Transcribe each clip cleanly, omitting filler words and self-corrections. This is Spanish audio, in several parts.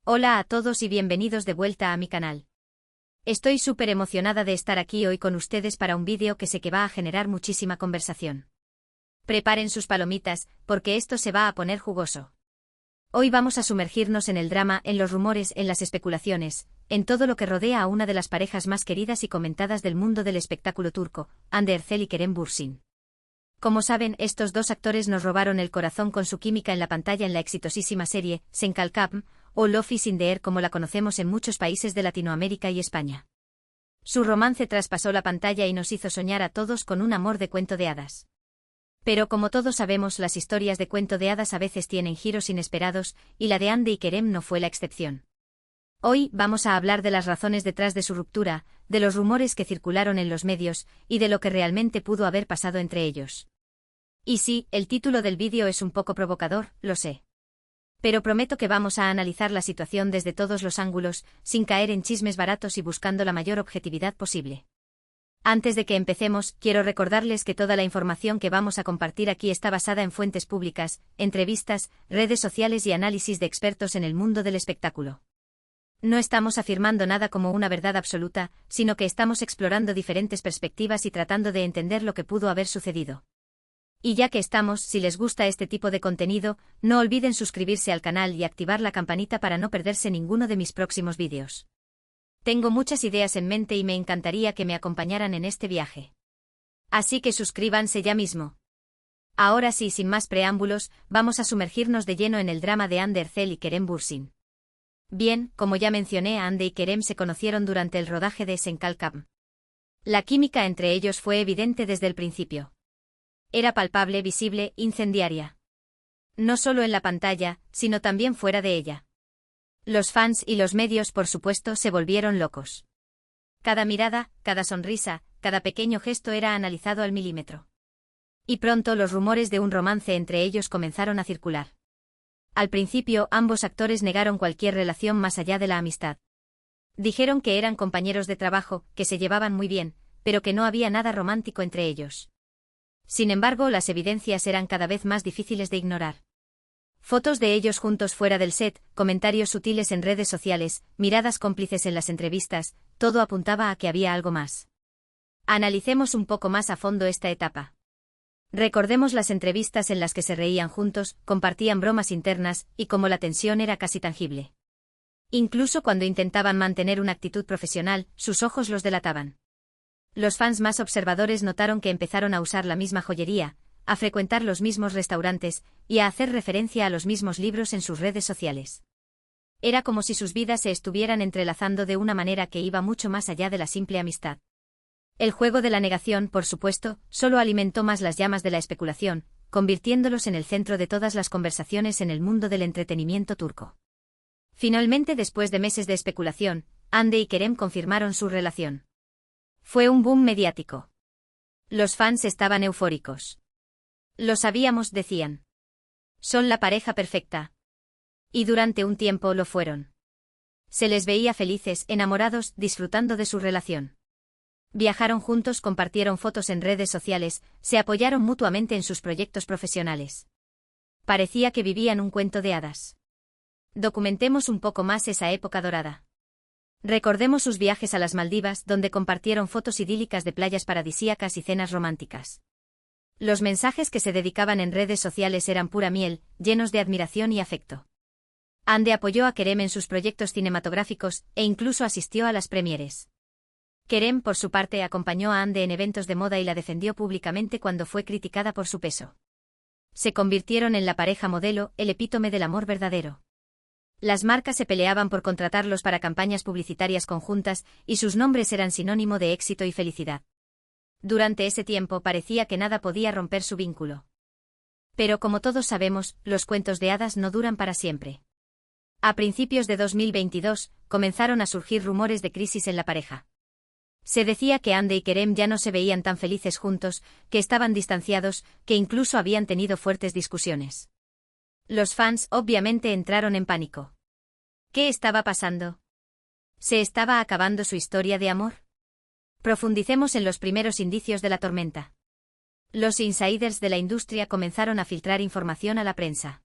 Hola a todos y bienvenidos de vuelta a mi canal. Estoy súper emocionada de estar aquí hoy con ustedes para un vídeo que sé que va a generar muchísima conversación. Preparen sus palomitas, porque esto se va a poner jugoso. Hoy vamos a sumergirnos en el drama, en los rumores, en las especulaciones, en todo lo que rodea a una de las parejas más queridas y comentadas del mundo del espectáculo turco, Hande Erçel y Kerem Bürsin. Como saben, estos dos actores nos robaron el corazón con su química en la pantalla en la exitosísima serie Sen Kalkam, o Love is in the Air como la conocemos en muchos países de Latinoamérica y España. Su romance traspasó la pantalla y nos hizo soñar a todos con un amor de cuento de hadas. Pero como todos sabemos, las historias de cuento de hadas a veces tienen giros inesperados, y la de Hande y Kerem no fue la excepción. Hoy vamos a hablar de las razones detrás de su ruptura, de los rumores que circularon en los medios, y de lo que realmente pudo haber pasado entre ellos. Y sí, el título del vídeo es un poco provocador, lo sé. Pero prometo que vamos a analizar la situación desde todos los ángulos, sin caer en chismes baratos y buscando la mayor objetividad posible. Antes de que empecemos, quiero recordarles que toda la información que vamos a compartir aquí está basada en fuentes públicas, entrevistas, redes sociales y análisis de expertos en el mundo del espectáculo. No estamos afirmando nada como una verdad absoluta, sino que estamos explorando diferentes perspectivas y tratando de entender lo que pudo haber sucedido. Y ya que estamos, si les gusta este tipo de contenido, no olviden suscribirse al canal y activar la campanita para no perderse ninguno de mis próximos vídeos. Tengo muchas ideas en mente y me encantaría que me acompañaran en este viaje. Así que suscríbanse ya mismo. Ahora sí, sin más preámbulos, vamos a sumergirnos de lleno en el drama de Hande Erçel y Kerem Bürsin. Bien, como ya mencioné, Hande y Kerem se conocieron durante el rodaje de Sen Kalkam. La química entre ellos fue evidente desde el principio. Era palpable, visible, incendiaria. No solo en la pantalla, sino también fuera de ella. Los fans y los medios, por supuesto, se volvieron locos. Cada mirada, cada sonrisa, cada pequeño gesto era analizado al milímetro. Y pronto los rumores de un romance entre ellos comenzaron a circular. Al principio, ambos actores negaron cualquier relación más allá de la amistad. Dijeron que eran compañeros de trabajo, que se llevaban muy bien, pero que no había nada romántico entre ellos. Sin embargo, las evidencias eran cada vez más difíciles de ignorar. Fotos de ellos juntos fuera del set, comentarios sutiles en redes sociales, miradas cómplices en las entrevistas, todo apuntaba a que había algo más. Analicemos un poco más a fondo esta etapa. Recordemos las entrevistas en las que se reían juntos, compartían bromas internas, y cómo la tensión era casi tangible. Incluso cuando intentaban mantener una actitud profesional, sus ojos los delataban. Los fans más observadores notaron que empezaron a usar la misma joyería, a frecuentar los mismos restaurantes, y a hacer referencia a los mismos libros en sus redes sociales. Era como si sus vidas se estuvieran entrelazando de una manera que iba mucho más allá de la simple amistad. El juego de la negación, por supuesto, solo alimentó más las llamas de la especulación, convirtiéndolos en el centro de todas las conversaciones en el mundo del entretenimiento turco. Finalmente, después de meses de especulación, Hande y Kerem confirmaron su relación. Fue un boom mediático. Los fans estaban eufóricos. Lo sabíamos, decían. Son la pareja perfecta. Y durante un tiempo lo fueron. Se les veía felices, enamorados, disfrutando de su relación. Viajaron juntos, compartieron fotos en redes sociales, se apoyaron mutuamente en sus proyectos profesionales. Parecía que vivían un cuento de hadas. Documentemos un poco más esa época dorada. Recordemos sus viajes a las Maldivas, donde compartieron fotos idílicas de playas paradisíacas y cenas románticas. Los mensajes que se dedicaban en redes sociales eran pura miel, llenos de admiración y afecto. Hande apoyó a Kerem en sus proyectos cinematográficos, e incluso asistió a las premieres. Kerem, por su parte, acompañó a Hande en eventos de moda y la defendió públicamente cuando fue criticada por su peso. Se convirtieron en la pareja modelo, el epítome del amor verdadero. Las marcas se peleaban por contratarlos para campañas publicitarias conjuntas, y sus nombres eran sinónimo de éxito y felicidad. Durante ese tiempo parecía que nada podía romper su vínculo. Pero como todos sabemos, los cuentos de hadas no duran para siempre. A principios de 2022, comenzaron a surgir rumores de crisis en la pareja. Se decía que Hande y Kerem ya no se veían tan felices juntos, que estaban distanciados, que incluso habían tenido fuertes discusiones. Los fans, obviamente, entraron en pánico. ¿Qué estaba pasando? ¿Se estaba acabando su historia de amor? Profundicemos en los primeros indicios de la tormenta. Los insiders de la industria comenzaron a filtrar información a la prensa.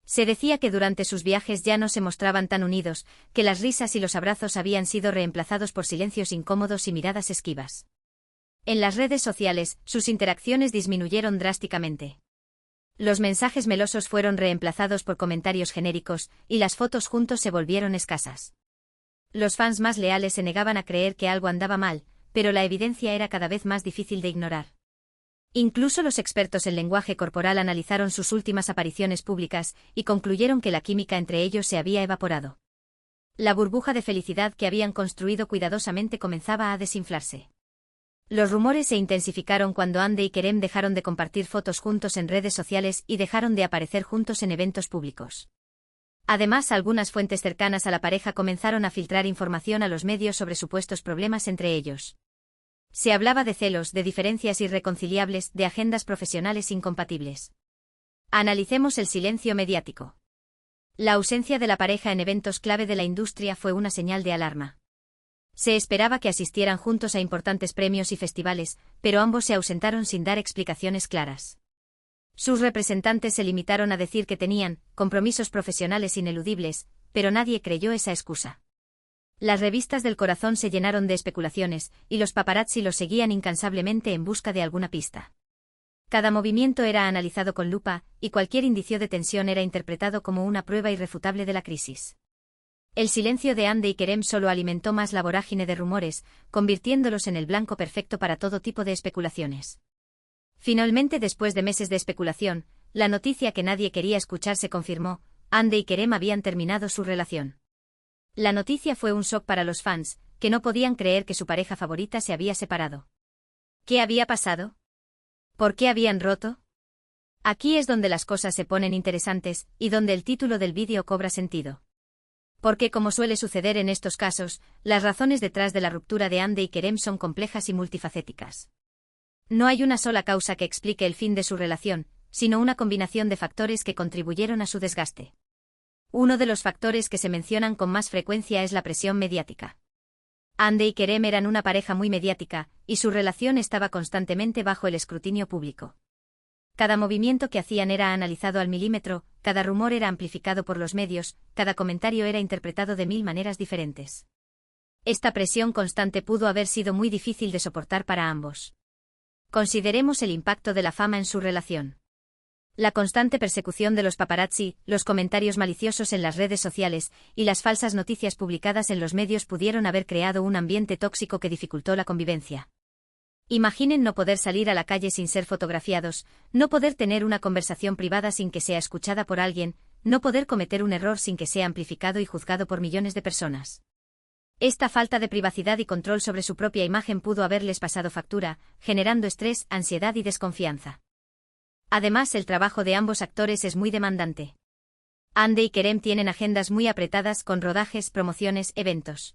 Se decía que durante sus viajes ya no se mostraban tan unidos, que las risas y los abrazos habían sido reemplazados por silencios incómodos y miradas esquivas. En las redes sociales, sus interacciones disminuyeron drásticamente. Los mensajes melosos fueron reemplazados por comentarios genéricos, y las fotos juntos se volvieron escasas. Los fans más leales se negaban a creer que algo andaba mal, pero la evidencia era cada vez más difícil de ignorar. Incluso los expertos en lenguaje corporal analizaron sus últimas apariciones públicas y concluyeron que la química entre ellos se había evaporado. La burbuja de felicidad que habían construido cuidadosamente comenzaba a desinflarse. Los rumores se intensificaron cuando Hande y Kerem dejaron de compartir fotos juntos en redes sociales y dejaron de aparecer juntos en eventos públicos. Además, algunas fuentes cercanas a la pareja comenzaron a filtrar información a los medios sobre supuestos problemas entre ellos. Se hablaba de celos, de diferencias irreconciliables, de agendas profesionales incompatibles. Analicemos el silencio mediático. La ausencia de la pareja en eventos clave de la industria fue una señal de alarma. Se esperaba que asistieran juntos a importantes premios y festivales, pero ambos se ausentaron sin dar explicaciones claras. Sus representantes se limitaron a decir que tenían compromisos profesionales ineludibles, pero nadie creyó esa excusa. Las revistas del corazón se llenaron de especulaciones, y los paparazzi los seguían incansablemente en busca de alguna pista. Cada movimiento era analizado con lupa, y cualquier indicio de tensión era interpretado como una prueba irrefutable de la crisis. El silencio de Hande y Kerem solo alimentó más la vorágine de rumores, convirtiéndolos en el blanco perfecto para todo tipo de especulaciones. Finalmente, después de meses de especulación, la noticia que nadie quería escuchar se confirmó: Hande y Kerem habían terminado su relación. La noticia fue un shock para los fans, que no podían creer que su pareja favorita se había separado. ¿Qué había pasado? ¿Por qué habían roto? Aquí es donde las cosas se ponen interesantes, y donde el título del vídeo cobra sentido. Porque, como suele suceder en estos casos, las razones detrás de la ruptura de Hande y Kerem son complejas y multifacéticas. No hay una sola causa que explique el fin de su relación, sino una combinación de factores que contribuyeron a su desgaste. Uno de los factores que se mencionan con más frecuencia es la presión mediática. Hande y Kerem eran una pareja muy mediática, y su relación estaba constantemente bajo el escrutinio público. Cada movimiento que hacían era analizado al milímetro, cada rumor era amplificado por los medios, cada comentario era interpretado de 1000 maneras diferentes. Esta presión constante pudo haber sido muy difícil de soportar para ambos. Consideremos el impacto de la fama en su relación. La constante persecución de los paparazzi, los comentarios maliciosos en las redes sociales y las falsas noticias publicadas en los medios pudieron haber creado un ambiente tóxico que dificultó la convivencia. Imaginen no poder salir a la calle sin ser fotografiados, no poder tener una conversación privada sin que sea escuchada por alguien, no poder cometer un error sin que sea amplificado y juzgado por millones de personas. Esta falta de privacidad y control sobre su propia imagen pudo haberles pasado factura, generando estrés, ansiedad y desconfianza. Además, el trabajo de ambos actores es muy demandante. Hande y Kerem tienen agendas muy apretadas con rodajes, promociones, eventos.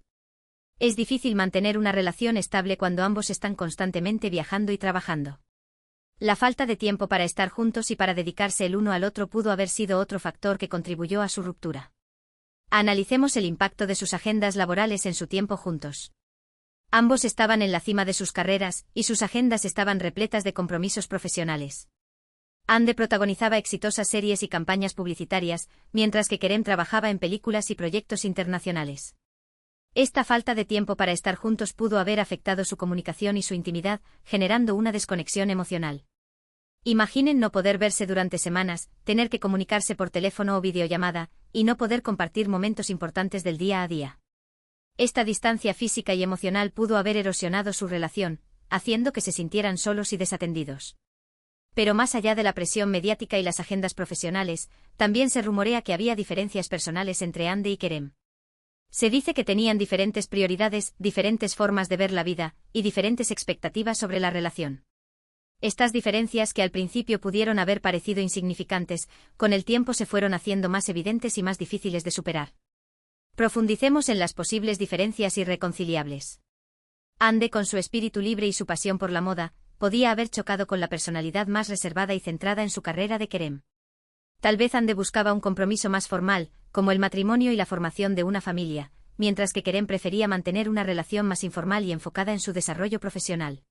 Es difícil mantener una relación estable cuando ambos están constantemente viajando y trabajando. La falta de tiempo para estar juntos y para dedicarse el uno al otro pudo haber sido otro factor que contribuyó a su ruptura. Analicemos el impacto de sus agendas laborales en su tiempo juntos. Ambos estaban en la cima de sus carreras, y sus agendas estaban repletas de compromisos profesionales. Hande protagonizaba exitosas series y campañas publicitarias, mientras que Kerem trabajaba en películas y proyectos internacionales. Esta falta de tiempo para estar juntos pudo haber afectado su comunicación y su intimidad, generando una desconexión emocional. Imaginen no poder verse durante semanas, tener que comunicarse por teléfono o videollamada, y no poder compartir momentos importantes del día a día. Esta distancia física y emocional pudo haber erosionado su relación, haciendo que se sintieran solos y desatendidos. Pero más allá de la presión mediática y las agendas profesionales, también se rumorea que había diferencias personales entre Hande y Kerem. Se dice que tenían diferentes prioridades, diferentes formas de ver la vida, y diferentes expectativas sobre la relación. Estas diferencias, que al principio pudieron haber parecido insignificantes, con el tiempo se fueron haciendo más evidentes y más difíciles de superar. Profundicemos en las posibles diferencias irreconciliables. Hande, con su espíritu libre y su pasión por la moda, podía haber chocado con la personalidad más reservada y centrada en su carrera de Kerem. Tal vez Hande buscaba un compromiso más formal, como el matrimonio y la formación de una familia, mientras que Kerem prefería mantener una relación más informal y enfocada en su desarrollo profesional.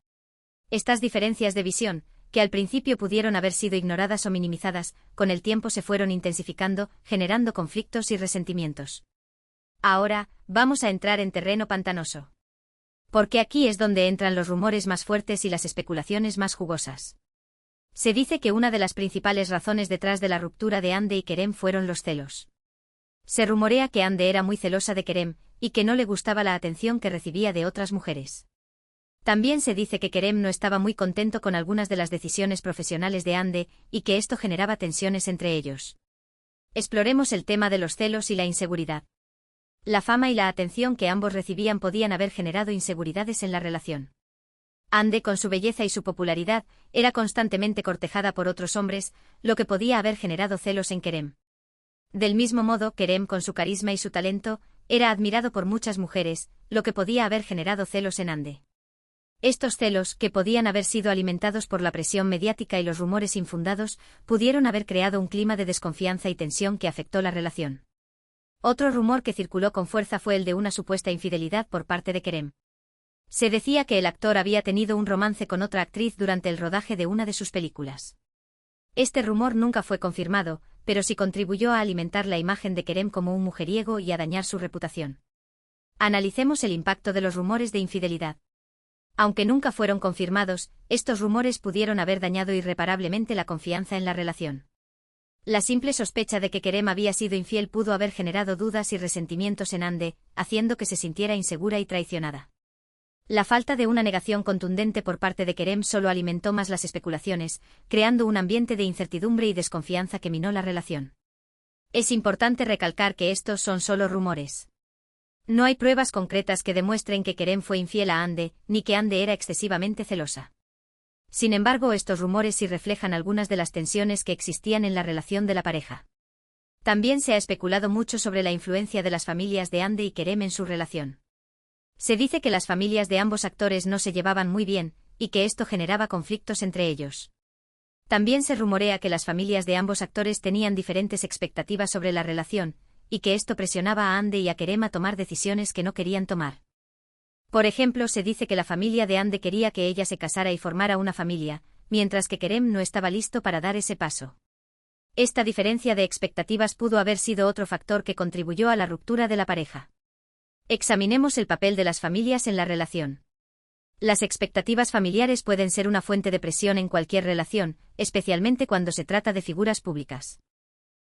Estas diferencias de visión, que al principio pudieron haber sido ignoradas o minimizadas, con el tiempo se fueron intensificando, generando conflictos y resentimientos. Ahora, vamos a entrar en terreno pantanoso. Porque aquí es donde entran los rumores más fuertes y las especulaciones más jugosas. Se dice que una de las principales razones detrás de la ruptura de Hande y Kerem fueron los celos. Se rumorea que Hande era muy celosa de Kerem, y que no le gustaba la atención que recibía de otras mujeres. También se dice que Kerem no estaba muy contento con algunas de las decisiones profesionales de Hande, y que esto generaba tensiones entre ellos. Exploremos el tema de los celos y la inseguridad. La fama y la atención que ambos recibían podían haber generado inseguridades en la relación. Hande, con su belleza y su popularidad, era constantemente cortejada por otros hombres, lo que podía haber generado celos en Kerem. Del mismo modo, Kerem, con su carisma y su talento, era admirado por muchas mujeres, lo que podía haber generado celos en Hande. Estos celos, que podían haber sido alimentados por la presión mediática y los rumores infundados, pudieron haber creado un clima de desconfianza y tensión que afectó la relación. Otro rumor que circuló con fuerza fue el de una supuesta infidelidad por parte de Kerem. Se decía que el actor había tenido un romance con otra actriz durante el rodaje de una de sus películas. Este rumor nunca fue confirmado, pero sí contribuyó a alimentar la imagen de Kerem como un mujeriego y a dañar su reputación. Analicemos el impacto de los rumores de infidelidad. Aunque nunca fueron confirmados, estos rumores pudieron haber dañado irreparablemente la confianza en la relación. La simple sospecha de que Kerem había sido infiel pudo haber generado dudas y resentimientos en Hande, haciendo que se sintiera insegura y traicionada. La falta de una negación contundente por parte de Kerem solo alimentó más las especulaciones, creando un ambiente de incertidumbre y desconfianza que minó la relación. Es importante recalcar que estos son solo rumores. No hay pruebas concretas que demuestren que Kerem fue infiel a Hande, ni que Hande era excesivamente celosa. Sin embargo, estos rumores sí reflejan algunas de las tensiones que existían en la relación de la pareja. También se ha especulado mucho sobre la influencia de las familias de Hande y Kerem en su relación. Se dice que las familias de ambos actores no se llevaban muy bien, y que esto generaba conflictos entre ellos. También se rumorea que las familias de ambos actores tenían diferentes expectativas sobre la relación, y que esto presionaba a Hande y a Kerem a tomar decisiones que no querían tomar. Por ejemplo, se dice que la familia de Hande quería que ella se casara y formara una familia, mientras que Kerem no estaba listo para dar ese paso. Esta diferencia de expectativas pudo haber sido otro factor que contribuyó a la ruptura de la pareja. Examinemos el papel de las familias en la relación. Las expectativas familiares pueden ser una fuente de presión en cualquier relación, especialmente cuando se trata de figuras públicas.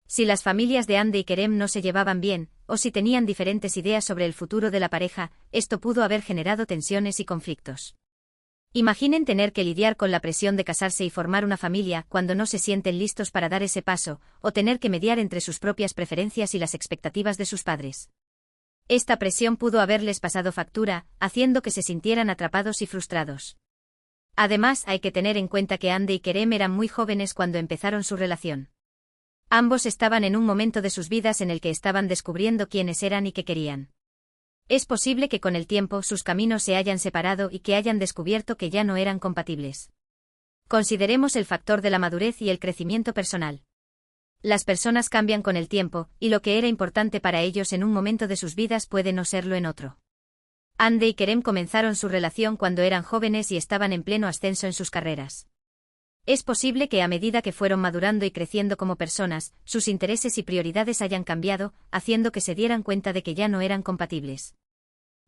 Si las familias de Hande y Kerem no se llevaban bien, o si tenían diferentes ideas sobre el futuro de la pareja, esto pudo haber generado tensiones y conflictos. Imaginen tener que lidiar con la presión de casarse y formar una familia cuando no se sienten listos para dar ese paso, o tener que mediar entre sus propias preferencias y las expectativas de sus padres. Esta presión pudo haberles pasado factura, haciendo que se sintieran atrapados y frustrados. Además, hay que tener en cuenta que Hande y Kerem eran muy jóvenes cuando empezaron su relación. Ambos estaban en un momento de sus vidas en el que estaban descubriendo quiénes eran y qué querían. Es posible que con el tiempo sus caminos se hayan separado y que hayan descubierto que ya no eran compatibles. Consideremos el factor de la madurez y el crecimiento personal. Las personas cambian con el tiempo, y lo que era importante para ellos en un momento de sus vidas puede no serlo en otro. Hande y Kerem comenzaron su relación cuando eran jóvenes y estaban en pleno ascenso en sus carreras. Es posible que a medida que fueron madurando y creciendo como personas, sus intereses y prioridades hayan cambiado, haciendo que se dieran cuenta de que ya no eran compatibles.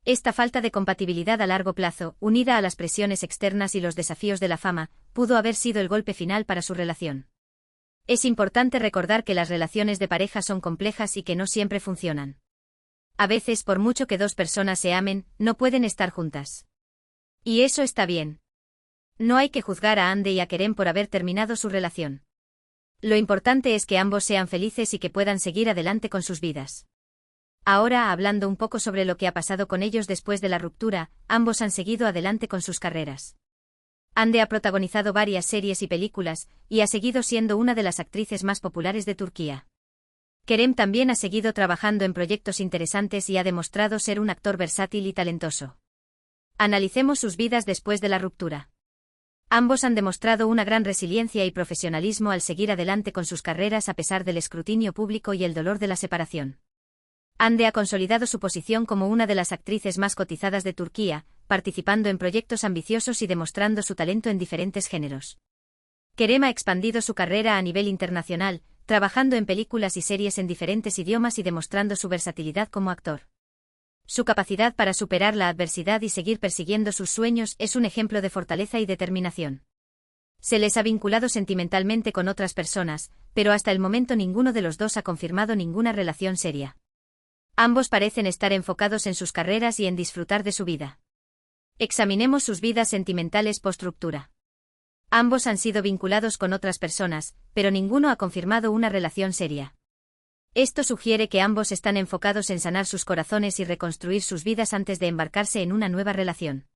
Esta falta de compatibilidad a largo plazo, unida a las presiones externas y los desafíos de la fama, pudo haber sido el golpe final para su relación. Es importante recordar que las relaciones de pareja son complejas y que no siempre funcionan. A veces, por mucho que dos personas se amen, no pueden estar juntas. Y eso está bien. No hay que juzgar a Hande y a Kerem por haber terminado su relación. Lo importante es que ambos sean felices y que puedan seguir adelante con sus vidas. Ahora, hablando un poco sobre lo que ha pasado con ellos después de la ruptura, ambos han seguido adelante con sus carreras. Hande ha protagonizado varias series y películas, y ha seguido siendo una de las actrices más populares de Turquía. Kerem también ha seguido trabajando en proyectos interesantes y ha demostrado ser un actor versátil y talentoso. Analicemos sus vidas después de la ruptura. Ambos han demostrado una gran resiliencia y profesionalismo al seguir adelante con sus carreras a pesar del escrutinio público y el dolor de la separación. Hande ha consolidado su posición como una de las actrices más cotizadas de Turquía, participando en proyectos ambiciosos y demostrando su talento en diferentes géneros. Kerem ha expandido su carrera a nivel internacional, trabajando en películas y series en diferentes idiomas y demostrando su versatilidad como actor. Su capacidad para superar la adversidad y seguir persiguiendo sus sueños es un ejemplo de fortaleza y determinación. Se les ha vinculado sentimentalmente con otras personas, pero hasta el momento ninguno de los dos ha confirmado ninguna relación seria. Ambos parecen estar enfocados en sus carreras y en disfrutar de su vida. Examinemos sus vidas sentimentales post-ruptura. Ambos han sido vinculados con otras personas, pero ninguno ha confirmado una relación seria. Esto sugiere que ambos están enfocados en sanar sus corazones y reconstruir sus vidas antes de embarcarse en una nueva relación.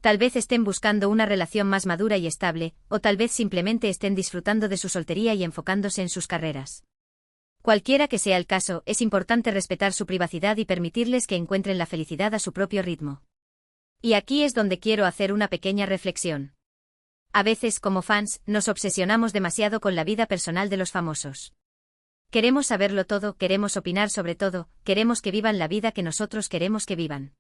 Tal vez estén buscando una relación más madura y estable, o tal vez simplemente estén disfrutando de su soltería y enfocándose en sus carreras. Cualquiera que sea el caso, es importante respetar su privacidad y permitirles que encuentren la felicidad a su propio ritmo. Y aquí es donde quiero hacer una pequeña reflexión. A veces, como fans, nos obsesionamos demasiado con la vida personal de los famosos. Queremos saberlo todo, queremos opinar sobre todo, queremos que vivan la vida que nosotros queremos que vivan.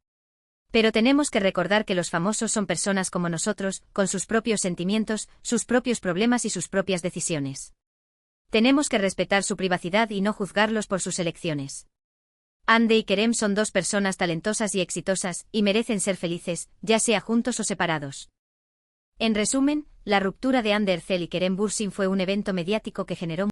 Pero tenemos que recordar que los famosos son personas como nosotros, con sus propios sentimientos, sus propios problemas y sus propias decisiones. Tenemos que respetar su privacidad y no juzgarlos por sus elecciones. Hande y Kerem son dos personas talentosas y exitosas, y merecen ser felices, ya sea juntos o separados. En resumen, la ruptura de Hande Erçel y Kerem Bürsin fue un evento mediático que generó